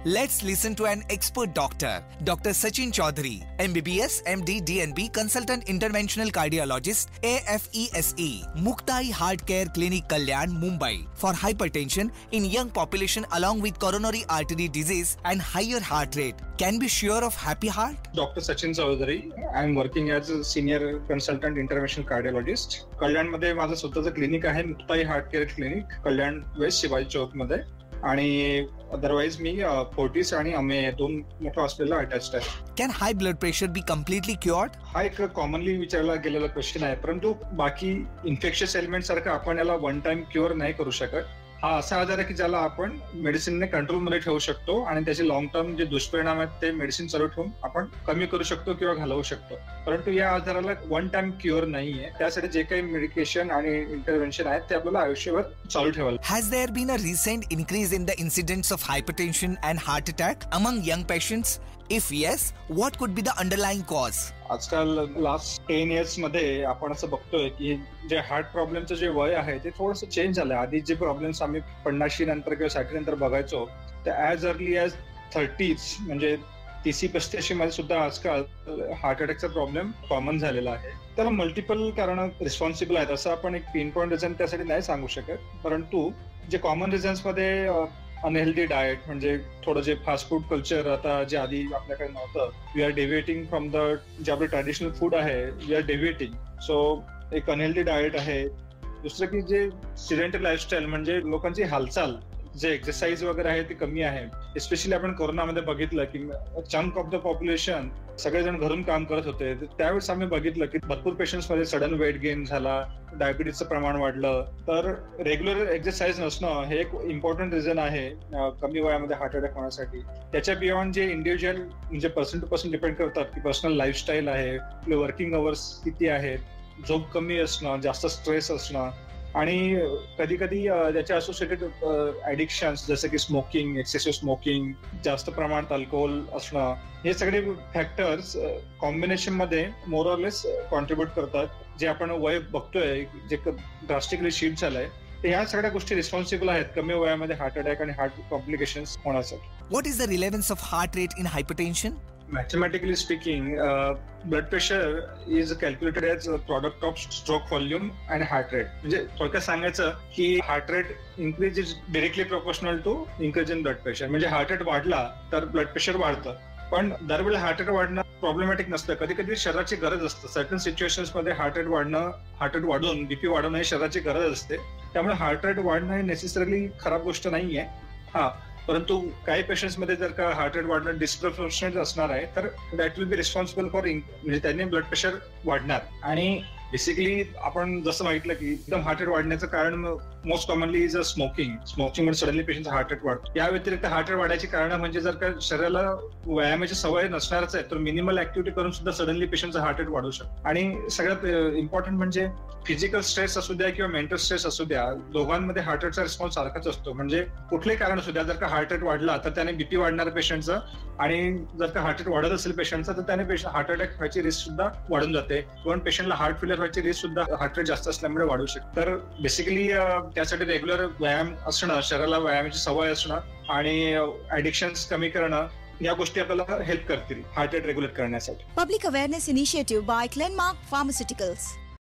Let's listen to an expert doctor, Dr. Sachin Chaudhary, MBBS, MD, DNB, Consultant Interventional Cardiologist, AFESE, Muktai Heart Care Clinic, Kalyan, Mumbai, for hypertension in young population along with coronary artery disease and higher heart rate. Can be sure of happy heart? Dr. Sachin Chaudhary. I am working as a senior consultant interventional cardiologist. कल्याण मध्ये माझं स्वतःचं clinic आहे, Muktai heart care clinic, कल्याण waste Shivaji चौक मध्ये. आणि otherwise मी Fortis आणि अमे दोन मोठ्या हॉस्पिटलला अटॅच्ड आहे. Can high blood pressure B completely क्युअर्ड? हा एक कॉमनली विचारला गेलेला क्वेश्चन आहे, परंतु बाकी इन्फेक्शियस एलिमेंट सारखं आपण याला वन टाइम क्युअर नाही करू शकत. हा असा आजार आहे की ज्याला आपण मेडिसिनने कंट्रोलमध्ये ठेवू शकतो आणि त्याचे लॉंग टर्म जे दुष्परिणाम आहेत ते मेडिसिन चालू ठेवून आपण कमी करू शकतो किंवा घालवू शकतो. परंतु या आजाराला वन टाइम क्युअर नाहीये. त्यासाठी जे काही मेडिकेशन आणि इंटरव्हेन्शन आहेत ते आपल्याला आयुष्यभर चालू ठेवायला. Has there been a recent increase in the incidence of hypertension and heart attack among young patients? If yes, what could be the underlying cause? आजकाल लास्ट 10 years मध्ये आपण असं बघतोय की जे हार्ट प्रॉब्लेमचं जे वय आहे ते थोडंसं चेंज झालंय. आधी जे प्रॉब्लेम्स आम्ही 50 नंतर किंवा 60 नंतर बघायचो ते ऍज अर्ली ॲज 30s म्हणजे 30-35 मध्ये सुद्धा आजकाल हार्ट अटॅकचा प्रॉब्लेम कॉमन झालेला आहे. त्याला मल्टिपल कारण रिस्पॉन्सिबल आहेत, असं आपण एक पिन पॉईंट रिझन त्यासाठी नाही सांगू शकत. परंतु जे कॉमन रिझन्स मध्ये अनहेल्दी डाएट म्हणजे थोडं जे फास्ट फूड कल्चर आता जे आधी आपल्याकडे नव्हतं, वी आर डेव्हिएटिंग फ्रॉम द जे आपलं ट्रॅडिशनल फूड आहे, वी आर डेव्हिएटिंग. सो एक अनहेल्दी डाएट आहे. दुसरं की जे सिडेंटरी लाईफस्टाईल म्हणजे लोकांची हालचाल, जे एक्सरसाइज वगैरे आहे ते कमी आहे. एस्पेशली आपण कोरोनामध्ये बघितलं की चंक ऑफ द पॉप्युलेशन सगळेजण घरून काम करत होते. त्यावेळेस आम्ही बघितलं की भरपूर पेशंट्स मध्ये सडन वेट गेन झाला, डायबिटीजचं प्रमाण वाढलं. तर रेग्युलर एक्सरसाइज नसणं हे एक इम्पॉर्टंट रिझन आहे कमी वयामध्ये हार्ट अटॅक होण्यासाठी. त्याच्या बियॉन्ड जे इंडिव्हिज्युअल म्हणजे पर्सन टू पर्सन डिपेंड करतात की पर्सनल लाईफस्टाईल आहे, आपले वर्किंग अवर्स किती आहेत, झोप कमी असणं, जास्त स्ट्रेस असणं आणि कधी कधी त्याच्या असोसिएटेड ऍडिक्शन्स जसं की स्मोकिंग, एक्सेसिव्ह स्मोकिंग, जास्त प्रमाणात अल्कोहोल असणं, हे सगळे फॅक्टर्स कॉम्बिनेशन मध्ये मोर ऑर लेस कॉन्ट्रीब्युट करतात. जे आपण वय बघतोय जे ड्रास्टिकली शिफ्ट झालंय, तर ह्या सगळ्या गोष्टी रिस्पॉन्सिबल आहेत कमी वयामध्ये हार्ट अटॅक आणि हार्ट कॉम्प्लिकेशन्स होण्यासाठी. What is the relevance of heart rate in hypertension? Mathematically speaking, blood pressure is calculated as a product of stroke volume and heart rate. म्हणजे थोडक्यात सांगायचं की heart rate increase is directly proportional to increase in blood pressure. म्हणजे heart rate वाढला तर blood pressure वाढतं, पण दरवेळी हार्ट रेट वाढणं प्रॉब्लेमॅटिक नसतं. कधी कधी शरीराची गरज असते. सर्टन सिच्युएशन्स मध्ये हार्ट रेट वाढून बीपी वाढवणं ही शरीराची गरज असते. त्यामुळे हार्ट रेट वाढणं हे नेसेसरली खराब गोष्ट नाहीये. हा, परंतु काही पेशंट्स मध्ये जर का हार्ट रेट वाढणं डिस्प्रपोर्शनेट असणार आहे तर that will be responsible for म्हणजे त्यांनी ब्लड प्रेशर वाढणार. आणि बेसिकली आपण जसं माहितलं की एकदम हार्ट रेट वाढण्याचं कारण most commonly is a smoking मध्ये सडनली पेशंटचा हार्ट रेट वाढतो. या व्यतिरिक्त हार्ट रेट वाढायची कारण म्हणजे जर का शरीराला व्यायामाची सवय नसणारच आहे तर मिनिमल ऍक्टिव्हिटी करून सुद्धा सडनली पेशंटचा हार्ट रेट वाढू शकतो. आणि सगळ्यात इम्पॉर्टंट म्हणजे फिजिकल स्ट्रेस असू द्या किंवा मेंटल स्ट्रेस असू द्या, दोघांमध्ये हार्ट रेटचा रिस्पॉन्स सारखाच असतो. म्हणजे कुठलेही कारण असू द्या, जर का हार्ट रेट वाढला तर त्याने बीपी वाढणार पेशंटचं, आणि जर का हार्ट रेट वाढत असेल पेशंटचा तर त्याने हार्ट अटॅक व्हायची रिस्क सुद्धा वाढून जाते. किंवा पेशंटला हार्ट फेलियर व्हायची रिस्क सुद्धा हार्ट रेट जास्त असल्यामुळे वाढू शकते. तर बेसिकली त्यासाठी रेग्युलर व्यायाम असणं, शरीराला व्यायामाची सवय असणं आणि ऍडिक्शन्स कमी करणं, या गोष्टी आपल्याला हेल्प करतील हार्ट रेट रेग्युलेट करण्यासाठी. Public awareness initiative by Glenmark pharmaceuticals.